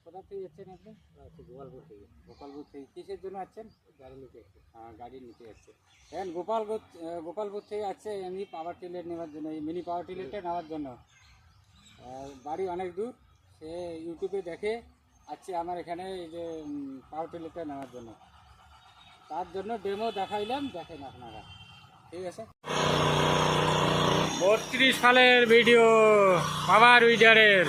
কোথা থেকে যাচ্ছেন আপনি? গোপালপুর থেকে। গোপালপুর থেকে কিসের জন্য আসছেন? গাড়ি নিতে আসছে। হ্যাঁ, গাড়ি নিতে যাচ্ছে। এখন গোপালপুর থেকে আসছে এমনি পাওয়ার টিলার নেওয়ার জন্য, এই মিনি পাওয়ার টিলারটা নেওয়ার জন্য। বাড়ি অনেক দূর, সে ইউটিউবে দেখে আসছে আমার এখানে এই যে পাওয়ার টিলারটা নেওয়ার জন্য। তার জন্য ডেমো দেখাইলাম, দেখেন আপনারা। ঠিক আছে, 32 সালের ভিডিও পাওয়ার উইডারের।